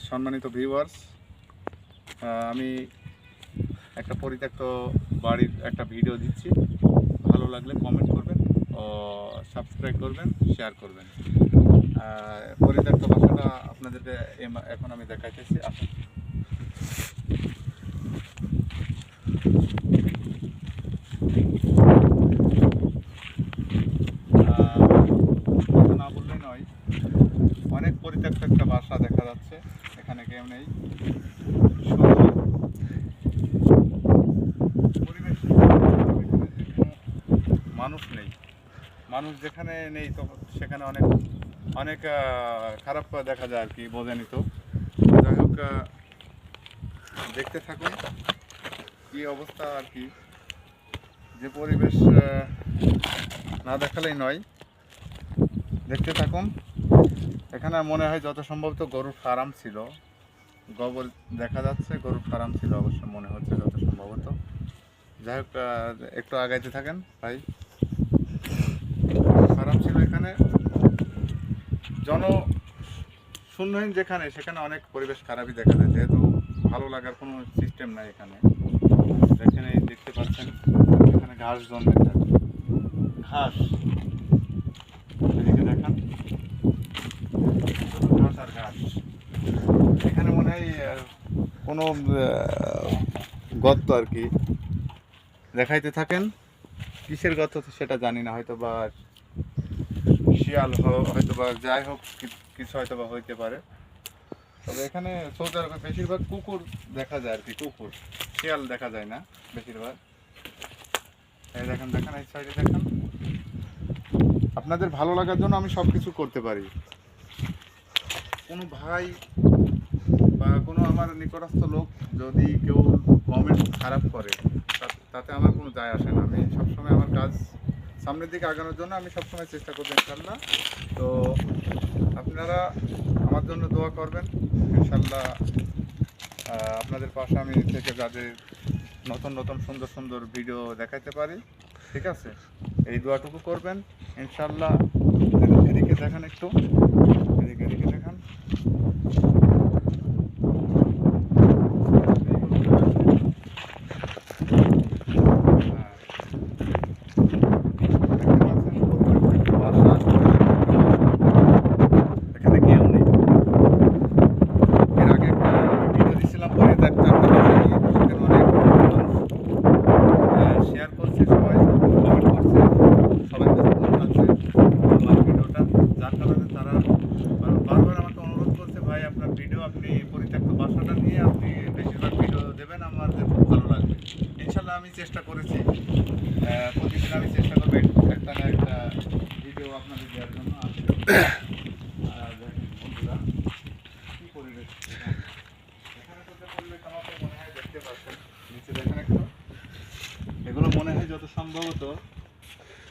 সম্মানিত ভিউয়ার্স, আমি একটা পরিত্যক্ত বাড়ির একটা ভিডিও দিচ্ছি। ভালো লাগলে কমেন্ট করবেন ও সাবস্ক্রাইব করবেন, শেয়ার করবেন। পরিত্যক্ত বাসাটা আপনাদেরকে এখন আমি দেখাইতেছি। আসুন। না বললেই নয়, অনেক পরিত্যক্ত একটা বাসা দেখা যাচ্ছে। এখানে কেউ নেই, শুধু পরিবেশ, মানুষ নেই। মানুষ যেখানে নেই তো সেখানে অনেক অনেক খারাপ দেখা যায় আর কি, বোঝেনি তো। যাই হোক, দেখতে থাকুন কি অবস্থা আর কি। যে পরিবেশ না দেখালেই নয়, দেখতে থাকুন। এখানে মনে হয় যত সম্ভবত গরুর ফার্ম ছিল, গোবর দেখা যাচ্ছে, গরুর ফার্ম ছিল অবশ্য মনে হচ্ছে যত সম্ভবত। যাই হোক, একটু আগাইতে থাকেন ভাই। ফার্ম ছিল এখানে, শূন্যহীন যেখানে সেখানে অনেক পরিবেশ খারাপই দেখা যায়, যেহেতু ভালো লাগার কোনো সিস্টেম নাই এখানে। এখানে দেখতে পাচ্ছেন এখানে ঘাস জন্মে থাকে, ঘাস, এদিকে দেখান, ঘাস আর ঘাস। এখানে মনে হয় কোনো গর্ত আর কি, দেখাইতে থাকেন। কিসের গর্ত সেটা জানি না, হয়তো বা শিয়াল হয়তো বা, যাই হোক কিছু হয়তো বা হইতে পারে। তবে এখানে সৌদি আরবে বেশিরভাগ কুকুর দেখা যায় আর কি, কুকুর, শিয়াল দেখা যায় না বেশিরভাগ। এই দেখেন দেখেন, এই সাইডে দেখেন। আপনাদের ভালো লাগার জন্য আমি সব কিছু করতে পারি। কোনো ভাই বা কোনো আমার নিকটস্থ লোক যদি কেউ কমেন্ট খারাপ করে, তাতে আমার কোনো যায় আসে না। আমি সবসময় আমার কাজ সামনের দিকে আগানোর জন্য আমি সবসময় চেষ্টা করবো ইনশাল্লাহ। তো আপনারা আমার জন্য দোয়া করবেন ইনশাল্লাহ। আপনাদের পাশে আমি থেকে যাদের নতুন নতুন সুন্দর সুন্দর ভিডিও দেখাইতে পারি, ঠিক আছে, এই দোয়াটুকু করবেন ইনশাল্লাহ। এদিকে দেখেন একটু, এদিকে দেখেন। এখানে কেউ নেই। এর আগে একটা ভিডিও দিয়েছিলাম পরিত্যক্ত একটা বাসা নিয়ে, সেখানে অনেক শেয়ার করছে, সবাই কমেন্ট করছে, সবার কাছে পৌঁছাচ্ছে আমার ভিডিওটা। যার কারণে তারা বারবার আমাকে অনুরোধ করছে, ভাই আপনার ভিডিও, আপনি পরিত্যক্ত বাসাটা নিয়ে আপনি বেশিরভাগ ভিডিও দেবেন, আমাদের খুব ভালো লাগবে। ইনশাল্লাহ আমি চেষ্টা করেছি, প্রতিদিন আমি চেষ্টা করবো একটা না একটা ভিডিও আপনাদের দেওয়ার জন্য। বন্ধুরা, কী পরিবেশ এখানে তো, যে পরিবেশ আমাকে মনে হয় দেখতে পাচ্ছেন, নিচে দেখেন একটু। এগুলো মনে হয় যত সম্ভবত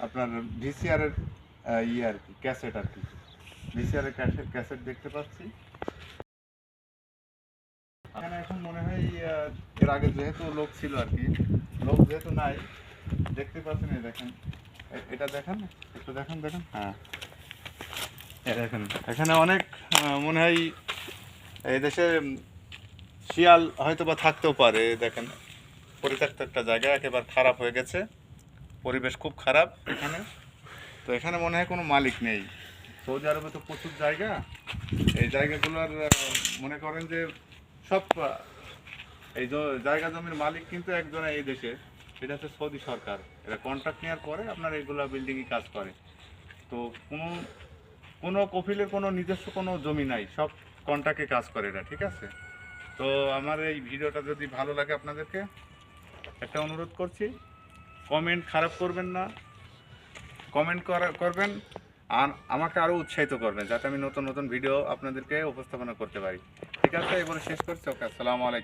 আপনার ভিসিআরের ইয়ে আর কি, ক্যাসেট আর কি, ভিসিআরের ক্যাসেট দেখতে পাচ্ছি এখানে। এখন মনে হয় এর আগে যেহেতু লোক ছিল আর কি, লোক যেহেতু নাই, দেখতে পাচ্ছেন। এই দেখেন, এটা দেখেন একটু, দেখেন দেখেন, হ্যাঁ দেখেন এখানে অনেক মনে হয় এই দেশে শিয়াল হয়তো বা থাকতেও পারে। দেখেন পরিত্যক্ত একটা জায়গা, একেবারে খারাপ হয়ে গেছে, পরিবেশ খুব খারাপ এখানে। তো এখানে মনে হয় কোনো মালিক নেই। সৌদি আরবে তো প্রচুর জায়গা, এই জায়গাগুলোর মনে করেন যে সব এই জায়গা জমির মালিক কিন্তু একজন এই দেশে, সেটা হচ্ছে সৌদি সরকার। এরা কন্ট্রাক্ট নেওয়ার পরে আপনার এইগুলা বিল্ডিংই কাজ করে। তো কোনো কোনো কফিলের কোনো নিজস্ব কোনো জমি নাই, সব কন্ট্রাক্টে কাজ করে এরা, ঠিক আছে। তো আমার এই ভিডিওটা যদি ভালো লাগে আপনাদেরকে একটা অনুরোধ করছি, কমেন্ট খারাপ করবেন না, কমেন্ট করবেন আর আমাকে আরও উৎসাহিত করবেন, যাতে আমি নতুন নতুন ভিডিও আপনাদেরকে উপস্থাপনা করতে পারি। ঠিক আছে, এবারে শেষ করছি। ওকে, আসসালামু আলাইকুম।